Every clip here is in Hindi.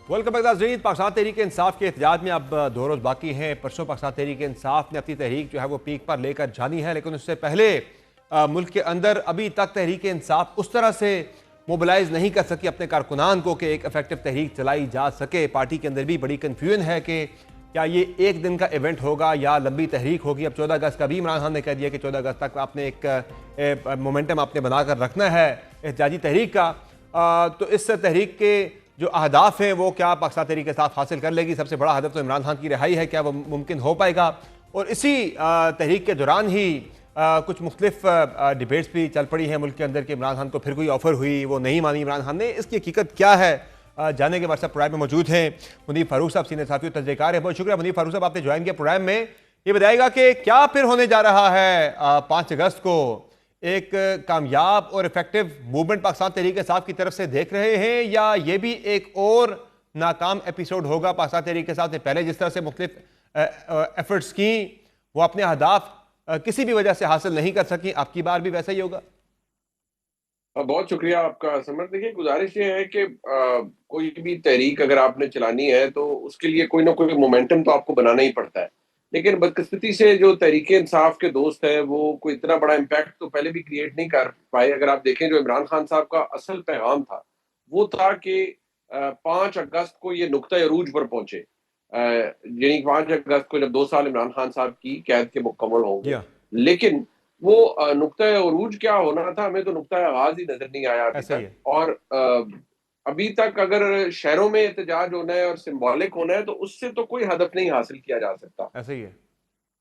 वेलकम बैक नाज़रीन। पाकिस्तान तहरीक इंसाफ के एहतजाज में अब 2 रोज़ बाकी हैं। परसों पाकिस्तान तहरीक इंसाफ ने अपनी तहरीक जो है वो पीक पर लेकर जानी है, लेकिन उससे पहले मुल्क के अंदर अभी तक तहरीक इंसाफ उस तरह से मोबिलाइज नहीं कर सकी अपने कारकुनान को कि एक इफेक्टिव तहरीक चलाई जा सके। पार्टी के अंदर भी बड़ी कन्फ्यूजन है कि क्या ये एक दिन का इवेंट होगा या लंबी तहरीक होगी। अब 14 अगस्त का भी इमरान खान ने कह दिया कि 14 अगस्त तक आपने एक मोमेंटम आपने बनाकर रखना है एहतजाजी तहरीक का। तो इस तहरीक के जो अहदाफ हैं वो क्या पाकिस्तान तहरीक के साथ हासिल कर लेगी? सबसे बड़ा हदफ तो इमरान खान की रिहाई है, क्या वो मुमकिन हो पाएगा? और इसी तहरीक के दौरान ही कुछ मुख्तलिफ डिबेट्स भी चल पड़ी हैं मुल्क के अंदर कि इमरान खान को फिर कोई ऑफर हुई, वो नहीं मानी इमरान खान ने। इसकी हकीकत क्या है जाने के हमारे साथ प्रोग्राम में मौजूद हैं मुनीफ फारूक साहब, सीनियर साथी तजज़ेकार है। बहुत शुक्रिया मुनीफ फारूक साहब, आपने ज्वाइन किया प्रोग्राम में। ये बताएगा कि क्या फिर होने जा रहा है 5 अगस्त को एक कामयाब और इफेक्टिव मूवमेंट पाकिस्तान तहरीक इंसाफ की तरफ से देख रहे हैं, या ये भी एक और नाकाम एपिसोड होगा? पाकिस्तान तहरीक इंसाफ ने पहले जिस तरह से मुख्तलिफ एफर्ट्स की, वो अपने अहदाफ किसी भी वजह से हासिल नहीं कर सकी, आपकी बार भी वैसा ही होगा? बहुत शुक्रिया आपका समर। देखिए, गुजारिश ये है कि कोई भी तहरीक अगर आपने चलानी है तो उसके लिए कोई ना कोई मोमेंटम तो आपको बनाना ही पड़ता है। लेकिन बदकिस्मती से जो तहरीक इंसाफ के दोस्त हैं वो कोई इतना बड़ा इम्पैक्ट तो पहले भी क्रिएट नहीं कर पाए। अगर आप देखें, जो इमरान खान साहब का असल पैगाम था वो था कि 5 अगस्त को ये नुक्ता अरूज पर पहुंचे। यानी 5 अगस्त को जब 2 साल इमरान खान साहब की कैद के मुकम्मल होंगे, लेकिन वो नुक्ता अरूज क्या होना था, हमें तो नुक्ता आगाज ही नजर नहीं आया अभी तक। और अभी तक अगर शहरों में एहतजाज होना है और सिंबॉलिक होना है तो उससे तो कोई हदफ नहीं हासिल किया जा सकता। ऐसा ही है।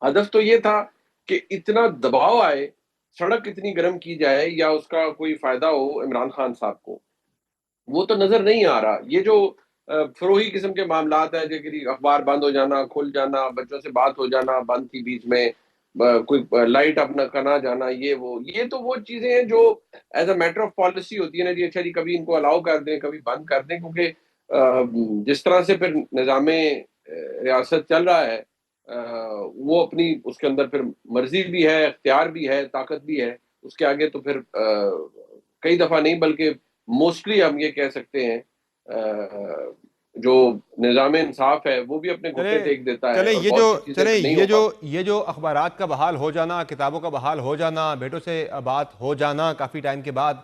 हदफ तो ये था कि इतना दबाव आए, सड़क इतनी गर्म की जाए या उसका कोई फायदा हो इमरान खान साहब को, वो तो नजर नहीं आ रहा। ये जो फरोही किस्म के मामलात है, जैसे कि अखबार बंद हो जाना, खुल जाना, बच्चों से बात हो जाना बंद थी बीच में, कोई लाइट अपना करना जाना, ये तो वो चीजें हैं जो as a matter of policy होती है ना जी। अच्छा जी, कभी इनको अलाउ कर दें, कभी बंद कर दें, क्योंकि जिस तरह से फिर निज़ामे रियासत चल रहा है, वो अपनी उसके अंदर फिर मर्जी भी है, इख्तियार भी है, ताकत भी है। उसके आगे तो फिर कई दफा नहीं बल्कि मोस्टली हम ये कह सकते हैं जो निज़ाम इंसाफ है वो भी अपने घुटने टेक देता है। चले और ये बहुत जो सी चीजें चले नहीं ये हो जो पाती। ये जो अखबारात का बहाल हो जाना, किताबों का बहाल हो जाना, बेटों से बात हो जाना काफ़ी टाइम के बाद,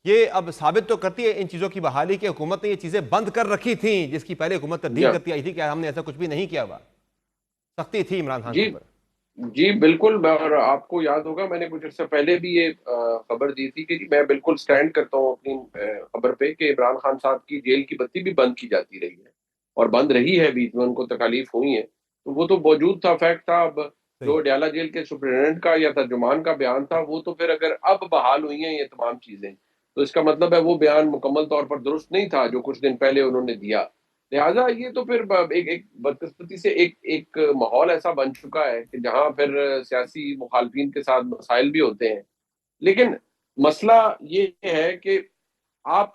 ये अब साबित तो करती है इन चीज़ों की बहाली की हुकूमत ने ये चीज़ें बंद कर रखी थी, जिसकी पहले हुकूमत तब्दील करती आई थी। क्या हमने ऐसा कुछ भी नहीं किया हुआ? सख्ती थी इमरान खान के जी ऊपर। जी बिल्कुल। और आपको याद होगा, मैंने कुछ अर्से पहले भी ये खबर दी थी कि जी मैं बिल्कुल स्टैंड करता हूँ अपनी खबर पे कि इमरान खान साहब की जेल की बत्ती भी बंद की जाती रही है और बंद रही है, बीच में उनको तकलीफ हुई है, तो वो तो मौजूद था, फैक्ट था। अब सही। जो डयाला जेल के सुप्रिटेंडेंट का या तर्जुमान का बयान था, वो तो फिर अगर अब बहाल हुई हैं ये तमाम चीजें, तो इसका मतलब है वो बयान मुकम्मल तौर पर दुरुस्त नहीं था जो कुछ दिन पहले उन्होंने दिया। लिहाजा ये तो फिर एक बदकिस्मती से एक माहौल ऐसा बन चुका है कि जहां फिर सियासी मुखालफिन के साथ मसाइल भी होते हैं। लेकिन मसला ये है कि आप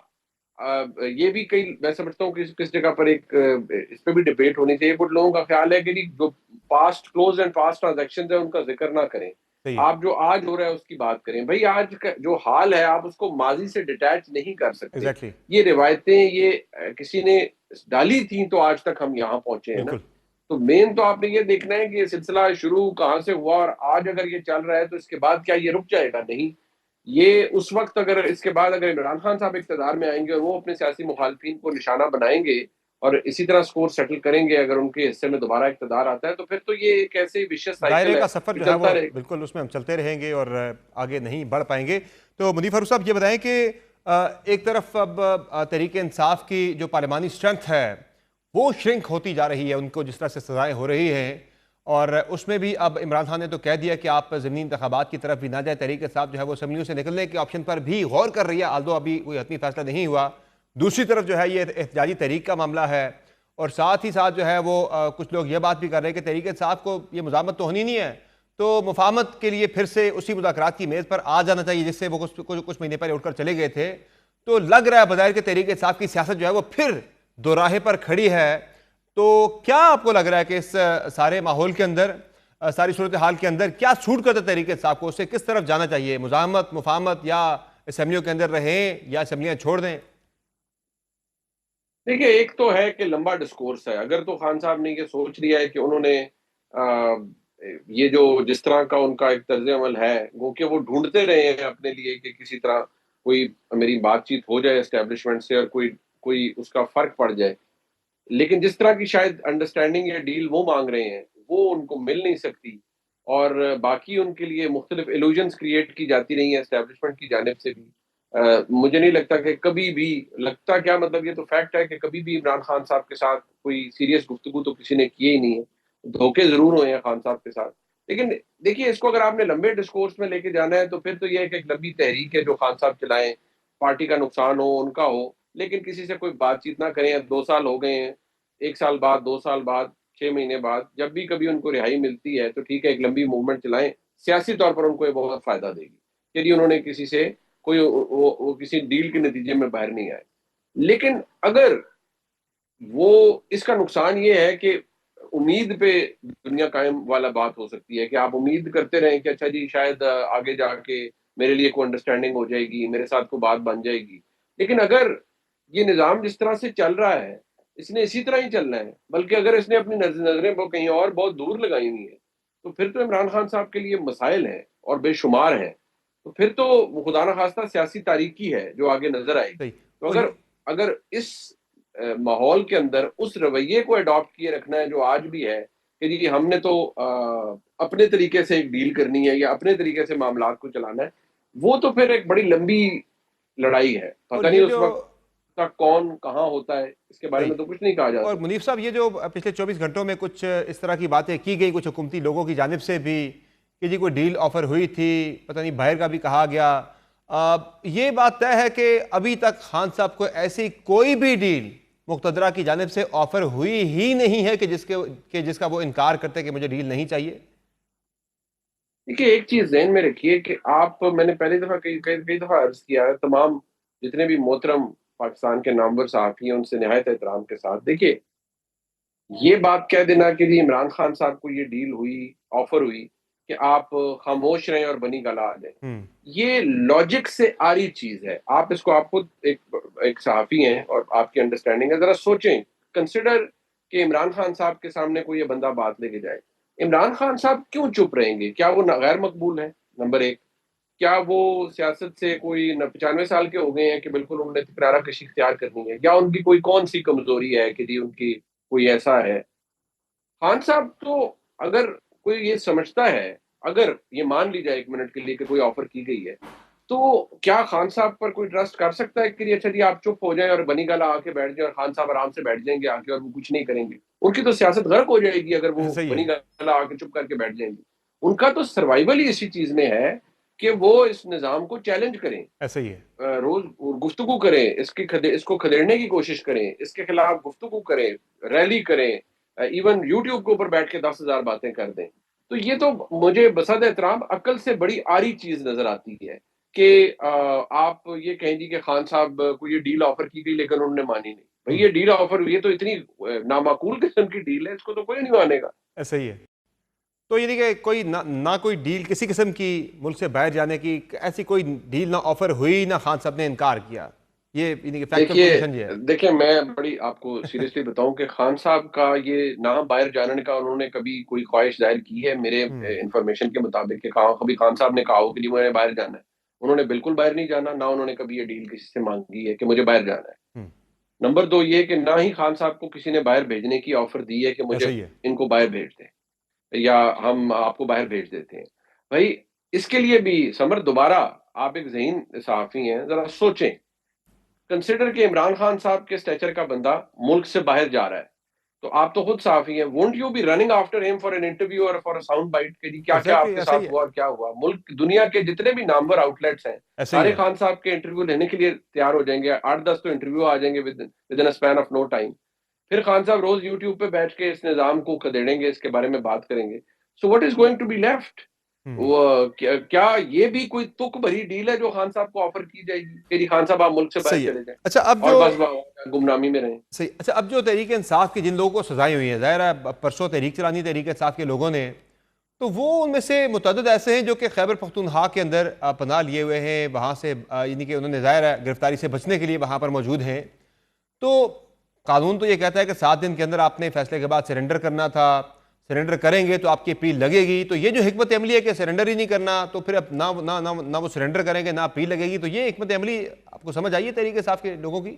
ये भी कई, मैं समझता हूँ कि किस जगह पर एक इस पे भी डिबेट होनी चाहिए। कुछ लोगों का ख्याल है कि जी जो past close and past transaction है उनका जिक्र ना करें, सही है। आप जो आज हो रहा है उसकी बात करें। भाई, आज का जो हाल है आप उसको माजी से डिटैच नहीं कर सकते। एग्जैक्टली। ये रिवायतें ये किसी ने डाली थी तो आज तक हम यहाँ पहुंचे हैं ना। बिल्कुल। तो मेन तो आपने ये देखना है कि ये सिलसिला शुरू कहाँ से हुआ और आज अगर ये चल रहा है तो इसके बाद क्या ये रुक जाएगा? नहीं। ये उस वक्त अगर इसके बाद अगर इमरान खान साहब इक़्तिदार में आएंगे और वो अपने सियासी मुखालफिन को निशाना बनाएंगे और इसी तरह स्कोर सेटल करेंगे, अगर उनके हिस्से में दोबारा इक़्तिदार आता है, तो फिर तो ये एक ऐसे विशेष दायरे साइकिल है का सफ़र जो जो है वो चलता रहेगा। बिल्कुल उसमें हम चलते रहेंगे और आगे नहीं बढ़ पाएंगे। तो मुनीफ फारूक साहब, ये बताएं कि एक तरफ अब तहरीक इंसाफ की जो पार्लिमानी स्ट्रेंथ है वो श्रिंक होती जा रही है, उनको जिस तरह से सजाएं हो रही हैं, और उसमें भी अब इमरान खान ने तो कह दिया कि आप ज़मीनी इंतखाबात की तरफ भी ना जाए। तहरीक इंसाफ जो है वो असम्बलियों से निकलने के ऑप्शन पर भी गौर कर रही है, आल्दो अभी कोई हतमी फैसला नहीं हुआ। दूसरी तरफ जो है ये एहतजाजी तहरीक का मामला है, और साथ ही साथ जो है वो कुछ लोग ये बात भी कर रहे हैं कि तहरीक इंसाफ को ये मुज़ामत तो होनी नहीं है, तो मुफाहमत के लिए फिर से उसी मुज़ाकरात की मेज़ पर आ जाना चाहिए जिससे वो कुछ महीने पहले उठकर चले गए थे। तो लग रहा है बज़ाहिर के तहरीक इंसाफ की सियासत जो है वो फिर दोराहे पर खड़ी है। तो क्या आपको लग रहा है कि इस सारे माहौल के अंदर, सारी सूरत हाल के अंदर क्या सूट करता तहरीक इंसाफ को? उससे किस तरफ जाना चाहिए? मुज़ाहमत, मुफाहमत, या असम्बलियों के अंदर रहें या असम्बलियाँ छोड़ दें? देखिए, एक तो है कि लंबा डिस्कोर्स है। अगर तो खान साहब ने ये सोच लिया है कि उन्होंने ये जो जिस तरह का उनका एक तर्ज अमल है, वो कि वो ढूंढते रहे हैं अपने लिए कि किसी तरह कोई मेरी बातचीत हो जाए एस्टेब्लिशमेंट से और कोई कोई उसका फर्क पड़ जाए। लेकिन जिस तरह की शायद अंडरस्टैंडिंग या डील वो मांग रहे हैं, वो उनको मिल नहीं सकती। और बाकी उनके लिए मुख्तलिफ इल्यूजन्स क्रिएट की जाती रही हैं एस्टेब्लिशमेंट की जानिब से भी। मुझे नहीं लगता कि कभी भी, लगता क्या, मतलब ये तो फैक्ट है कि कभी भी इमरान खान साहब के साथ कोई सीरियस गुफ्तगू तो किसी ने की ही नहीं है। धोखे ज़रूर हुए हैं खान साहब के साथ। लेकिन देखिए, इसको अगर आपने लंबे डिस्कोर्स में लेके जाना है, तो फिर तो ये है कि एक लंबी तहरीक है जो खान साहब चलाएँ, पार्टी का नुकसान हो, उनका हो, लेकिन किसी से कोई बातचीत ना करें। 2 साल हो गए हैं, 1 साल बाद, 2 साल बाद, 6 महीने बाद, जब भी कभी उनको रिहाई मिलती है, तो ठीक है, एक लंबी मूवमेंट चलाएँ। सियासी तौर पर उनको ये बहुत फ़ायदा देगी। यदि उन्होंने किसी से कोई वो किसी डील के नतीजे में बाहर नहीं आए। लेकिन अगर वो, इसका नुकसान ये है कि उम्मीद पे दुनिया कायम वाला बात हो सकती है कि आप उम्मीद करते रहें कि अच्छा जी, शायद आगे जाके मेरे लिए कोई अंडरस्टैंडिंग हो जाएगी, मेरे साथ कोई बात बन जाएगी। लेकिन अगर ये निज़ाम जिस तरह से चल रहा है, इसने इसी तरह ही चलना है। बल्कि अगर इसने अपनी नज़रें वो कहीं और बहुत दूर लगाई हुई हैं, तो फिर तो इमरान खान साहब के लिए मसाइल हैं और बेशुमार हैं। तो फिर तो वो खुदा ना खास्ता सियासी तारीकी है जो आगे नज़र आएगी। सही। तो तो अगर अगर इस माहौल के अंदर उस रवैये को अडॉप्ट किए रखना है जो आज भी है कि जी हमने तो अपने तरीके से एक डील करनी है या अपने तरीके से मामलात को चलाना है, वो तो फिर एक बड़ी लंबी लड़ाई है। और पता नहीं ये उस जो वक़्त तक कौन कहाँ होता है, इसके बारे सही। में तो कुछ नहीं कहा जा और सकता। मुनीफ साहब, ये जो पिछले 24 घंटों में कुछ इस तरह की बातें की गई कुछ हुकूमती लोगों की जानिब से भी कि जी कोई डील ऑफर हुई थी, पता नहीं बाहर का भी कहा गया, ये बात तय है कि अभी तक खान साहब को ऐसी कोई भी डील मुक़तदरा की जानिब से ऑफर हुई ही नहीं है जिसका वो इनकार करते कि मुझे डील नहीं चाहिए। देखिए, एक चीज़ ज़हन में रखिए कि आप, मैंने पहली दफ़ा कई कई कई दफ़ा अर्ज़ किया है, तमाम जितने भी मोहतरम पाकिस्तान के नामवर सहाफ़ी हैं, उनसे निहायत एहतराम के साथ। देखिए, ये बात कह देना कि जी इमरान खान साहब को ये डील हुई, ऑफ़र हुई कि आप खामोश रहें और बनी गला आ जाएँ। हम्म। ये लॉजिक से आरी चीज़ है। आप इसको, आप खुद एक एक सहाफ़ी हैं और आपकी अंडरस्टैंडिंग है, ज़रा सोचें, कंसिडर कि इमरान खान साहब के सामने कोई ये बंदा बात लेके जाए। इमरान खान साहब क्यों चुप रहेंगे? क्या वो गैर मकबूल हैं? नंबर 1। क्या वो सियासत से कोई न 95 साल के हो गए हैं कि बिल्कुल उन्होंने किनारा कशी इख्तियार करनी है? या उनकी कोई कौन-सी कमज़ोरी है कि जी उनकी कोई ऐसा है? खान साहब तो, अगर कोई ये समझता है, अगर ये मान ली जाए 1 मिनट के लिए कि कोई ऑफ़र की गई है, तो क्या खान साहब पर कोई ट्रस्ट कर सकता है कि अच्छा जी आप चुप हो जाएँ और बनी गला आके बैठ जाएँ और खान साहब आराम से बैठ जाएँगे आके और वो कुछ नहीं करेंगे? उनकी तो सियासत गर्क हो जाएगी अगर वो सही बनी है। गला आके चुप करके बैठ जाएँगे। उनका तो सर्वाइवल ही इसी चीज़ में है कि वो इस निज़ाम को चैलेंज करें। ऐसा ही है। रोज़ गुफ्तगू करें, इसको खदेड़ने की कोशिश करें, इसके खिलाफ गुफ्तगू करें, रैली करें, इवन यूट्यूब के ऊपर बैठ के 10,000 बातें कर दें। तो ये तो मुझे बसद एहतराम अक्ल से बड़ी आरी चीज़ नज़र आती है कि आप ये कहें जी कि खान साहब को ये डील ऑफ़र की गई लेकिन उन्होंने मानी नहीं। भई हम्म। ये डील ऑफ़र हुई है तो इतनी नामाकूल किस्म की डील है, इसको तो कोई नहीं मानेगा। ऐसा ही है। तो यानी कि कोई ना कोई डील किसी किस्म की मुल्क से बाहर जाने की ऐसी कोई डील ना ऑफर हुई, ना खान साहब ने इनकार किया। ये यानी कि फैक्चुअल देखिए पोजीशन ये है। देखिए, मैं बड़ी आपको सीरियसली बताऊँ कि खान साहब का ये ना बाहर जाने का उन्होंने कभी कोई ख़्वाहिश ज़ाहिर की है मेरे हम्म। इन्फॉर्मेशन के मुताबिक कि कभी खान साहब ने कहा हो कि जी मुझे बाहर जाना है। उन्होंने बिल्कुल बाहर नहीं जाना, ना उन्होंने कभी ये डील किसी से माँगी है कि मुझे बाहर जाना है। हम्म। नंबर 2 ये कि ना ही खान साहब को किसी ने बाहर भेजने की ऑफ़र दी है कि ऐसा मुझे ही है। इनको बाहर भेज दें या हम आपको बाहर भेज देते हैं। भई इसके लिए भी समर, दोबारा आप एक ज़हीन सहाफ़ी हैं, ज़रा सोचें। कंसिडर कि इमरान खान साहब के स्टेचर का बंदा मुल्क से बाहर जा रहा है। तो आप तो खुद साफ़ी हैं, won't you be running after him for an interview और फॉर अ साउंड बाइट कि जी क्या-क्या एग्जैक्टली आपके ऐसा ही साथ है। हुआ और क्या हुआ? मुल्क दुनिया के जितने भी नामवर आउटलेट्स हैं, ऐसा ही सारे है। खान साहब के इंटरव्यू लेने के लिए तैयार हो जाएँगे। 8-10 तो इंटरव्यू आ जाएँगे within a span of no time. फिर खान साहब रोज़ यूट्यूब पे बैठ के इस निज़ाम को खदेड़ेंगे, इसके बारे में बात करेंगे। So what is going to be left? Hmm. वो क्या क्या ये भी कोई तुक भरी डील है जो खान साहब को ऑफ़र की जाएगी कि जी खान साहब आप मुल्क से बाहर सही है। चले जाएँ अच्छा अब और जो बस गुमनामी में रहें? सही अच्छा अब जो तहरीक इंसाफ की जिन लोगों को सजाएं हुई हैं, ज़ाहिर है परसों तहरीक चलानी तहरीक इंसाफ के लोगों ने, तो वो उनमें से मुतअद्दिद ऐसे हैं जो कि खैबर पख्तूनख्वा के अंदर पनाह लिए हुए हैं, वहाँ से यानी कि उन्होंने ज़ाहिर है गिरफ्तारी से बचने के लिए वहाँ पर मौजूद हैं। तो कानून तो ये कहता है कि 7 दिन के अंदर आपने फैसले के बाद सरेंडर करना था, सरेंडर करेंगे तो आपकी अपील लगेगी। तो ये जो हिकमत अमली है कि सरेंडर ही नहीं करना, तो फिर अब ना ना ना ना वो सरेंडर करेंगे ना अपील लगेगी, तो ये हिकमत अमली आपको समझ आई है तहरीक इंसाफ के लोगों की?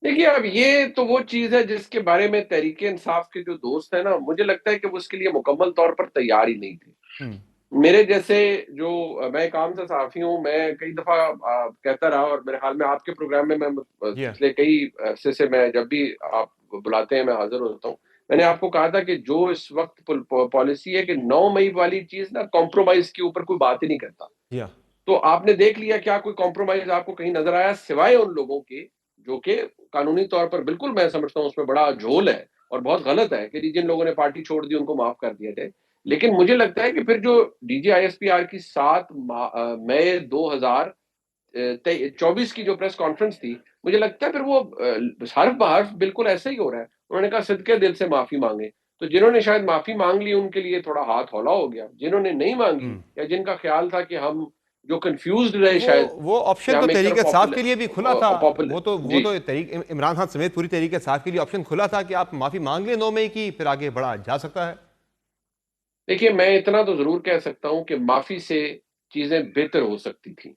देखिए, अब ये तो वो चीज़ है जिसके बारे में तहरीक-ए-इंसाफ के जो दोस्त हैं ना, मुझे लगता है कि वो उसके लिए मुकम्मल तौर पर तैयार ही नहीं थे। हम्म। मेरे जैसे जो मैं एक आम सा सहाफ़ी हूँ, मैं कई दफ़ा कहता रहा और मेरे ख़्याल में आपके प्रोग्राम में मैं जी हाँ। पिछले कई अरसे से मैं जब भी आप बुलाते हैं, मैं हाज़िर होता हूँ। मैंने आपको कहा था कि जो इस वक़्त पॉलिसी है कि 9 मई वाली चीज़ ना कॉम्प्रोमाइज़ के ऊपर कोई बात ही नहीं करता। जी हाँ। तो आपने देख लिया क्या कोई कॉम्प्रोमाइज़ आपको कहीं नज़र आया सिवाय उन लोगों के, जो कि कानूनी तौर पर बिल्कुल मैं समझता हूँ उसमें बड़ा झोल है और बहुत गलत है कि जी जिन लोगों ने पार्टी छोड़ दी उनको माफ़ कर दिया जाए। लेकिन मुझे लगता है कि फिर जो डीजीआईएसपीआर की 7 मई 2024 की जो प्रेस कॉन्फ्रेंस थी, मुझे लगता है फिर वो हर्फ ब हर्फ बिल्कुल ऐसा ही हो रहा है। उन्होंने कहा सिदके दिल से माफ़ी माँगे। तो जिन्होंने शायद माफ़ी माँग ली उनके लिए थोड़ा हाथ हौला हो गया। जिन्होंने नहीं माँगी हम्म। या जिनका ख़्याल था कि हम जो कन्फ्यूज़्ड रहे वो शायद वो कि ऑप्शन तो हम एक तहरीक तरफ इंसाफ के लिए भी खुला था। पॉपुलर वो जी। तो तहरीक इमरान खान समेत पूरी तहरीक इंसाफ के लिए ऑप्शन खुला था कि आप माफी मांग लें 9 मई की, फिर आगे बढ़ा जा सकता है। देखिए, मैं इतना तो ज़रूर कह सकता हूँ कि माफ़ी से चीज़ें बेहतर हो सकती थी।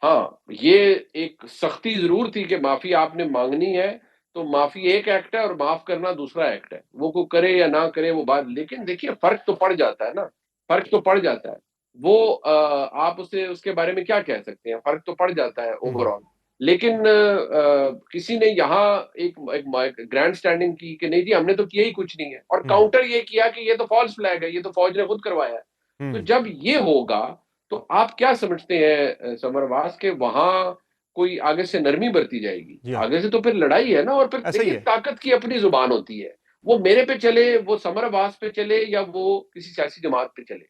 हाँ, ये एक सख्ती ज़रूर थी कि माफ़ी आपने माँगनी है, तो माफ़ी एक एक्ट है और माफ़ करना दूसरा एक्ट है। वो कोई करे या ना करे वो बात लेकिन देखिए फ़र्क तो पड़ जाता है ना, फ़र्क तो पड़ जाता है। वो आप उसे उसके बारे में क्या कह सकते हैं, फ़र्क तो पड़ जाता है हम्म। ओवरऑल। लेकिन किसी ने यहाँ एक ग्रैंड स्टैंडिंग की कि नहीं जी हमने तो किया ही कुछ नहीं है और हम्म। काउंटर ये किया कि ये तो फ़ॉल्स फ्लैग है, ये तो फ़ौज ने खुद करवाया है। तो हम्म। जब ये होगा तो आप क्या समझते हैं समरवास के वहाँ कोई आगे से नरमी बरती जाएगी? जी हाँ। आगे से तो फिर लड़ाई है ना और फिर ऐसा ही देखिए है। ताकत की अपनी ज़ुबान होती है। वो मेरे पे चले, वो समरवास पे चले या वो किसी सियासी जमात पे चले,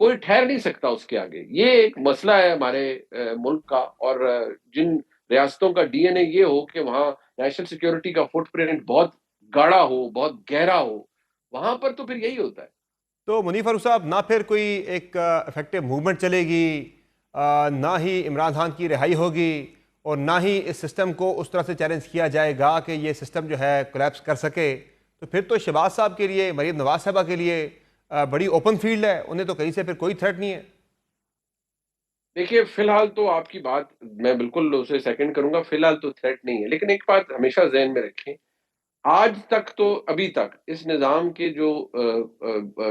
कोई ठहर नहीं सकता उसके आगे। ये एक मसला है हमारे मुल्क का और जिन रियासतों का डीएनए ये हो कि वहाँ नेशनल सिक्योरिटी का फुटप्रिंट बहुत गाढ़ा हो, बहुत गहरा हो, वहाँ पर तो फिर यही होता है। तो मुनीर फारूक साहब, ना फिर कोई एक इफेक्टिव मूवमेंट चलेगी, ना ही इमरान खान की रिहाई होगी, और ना ही इस सिस्टम को उस तरह से चैलेंज किया जाएगा कि ये सिस्टम जो है कोलैप्स कर सके। तो फिर तो शहबाज साहब के लिए, मरीम नवाज साहबा के लिए बड़ी ओपन फील्ड है, उन्हें तो कहीं से फिर कोई थ्रेट नहीं है। देखिए, फ़िलहाल तो आपकी बात मैं बिल्कुल उसे सेकंड करूँगा, फ़िलहाल तो थ्रेट नहीं है। लेकिन एक बात हमेशा ज़हन में रखें, आज तक तो अभी तक इस निज़ाम के जो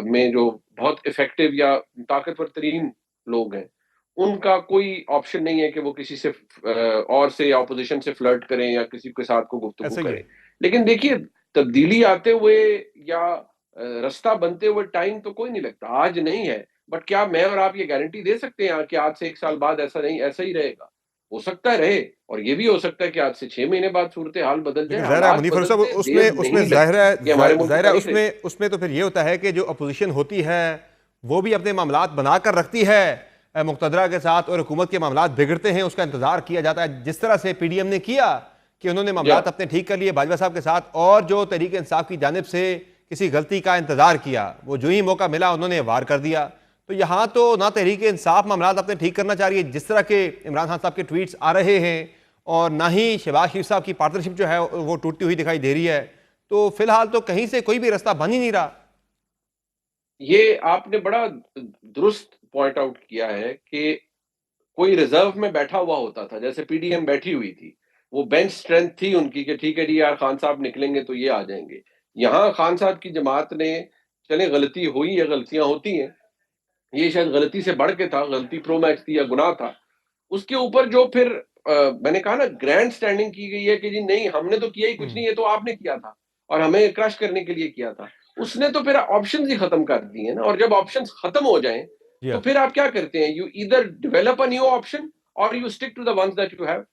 में जो बहुत इफ़ेक्टिव या ताकतवर तरीन लोग हैं, उनका कोई ऑप्शन नहीं है कि वो किसी से और से या ऑपोज़िशन से फ्लर्ट करें या किसी के साथ को गुफ्तगू ऐसा ही करें। है। लेकिन देखिए, तब्दीली आते हुए या रास्ता बनते हुए टाइम तो कोई नहीं लगता, आज नहीं है। बट क्या मैं और आप ये गारंटी दे सकते हैं कि आज से 1 साल बाद ऐसा नहीं ऐसा ही रहेगा? हो सकता है रहे और ये भी हो सकता है कि आज से 6 महीने बाद सूरत-ए-हाल बदल जाए, लेकिन ज़ाहिर है हालात मुनीर फारूक साहब, बदलते उसमें देर उसमें नहीं ज़ाहिर लगती, है ये हमारे मुल्क ज़ाहिर में है बनी रहेगी। उसमें तो फिर ये होता है कि जो अपोजिशन होती है वो भी अपने मामलात बनाकर रखती है मुक़तदरा के साथ, और हुकूमत के मामलात बिगड़ते हैं उसका इंतज़ार किया जाता है, जिस तरह से पीडीएम ने किया कि उन्होंने या मामलात अपने ठीक कर लिए बाजवा साहब के साथ, और जो तहरीक इंसाफ की जानिब से किसी गलती का इंतज़ार किया, वो जो ही मौका मिला उन्होंने वार कर दिया। तो यहाँ तो ना तहरीक इंसाफ मामलात अपने ठीक करना चाह रही है, जिस तरह के इमरान खान साहब के ट्वीट्स आ रहे हैं, और ना ही शहबाज शरीफ साहब की पार्टनरशिप जो है वो टूटती हुई दिखाई दे रही है। तो फिलहाल तो कहीं से कोई भी रास्ता बन ही नहीं रहा। ये आपने बड़ा दुरुस्त पॉइंट आउट किया है कि कोई रिजर्व में बैठा हुआ होता था, जैसे पीडीएम बैठी हुई थी। वो बेंच स्ट्रेंथ थी उनकी कि ठीक है जी यार खान साहब निकलेंगे तो ये आ जाएँगे। यहाँ खान साहब की जमात ने चलें गलती हुई या गलतियाँ होती हैं, ये शायद गलती से बढ़ के था, गलती प्रो मैच थी या गुनाह था। उसके ऊपर जो फिर मैंने कहा ना ग्रैंड स्टैंडिंग की गई है कि जी नहीं हमने तो किया ही कुछ नहीं, हम्म। ये तो आपने किया था और हमें क्रश करने के लिए किया था। उसने तो फिर ऑप्शंस ही खत्म कर दिए ना और जब ऑप्शंस खत्म हो जाएँ, जी तो हाँ। फिर आप क्या करते हैं? You either develop a new option और you stick to the ones that you have.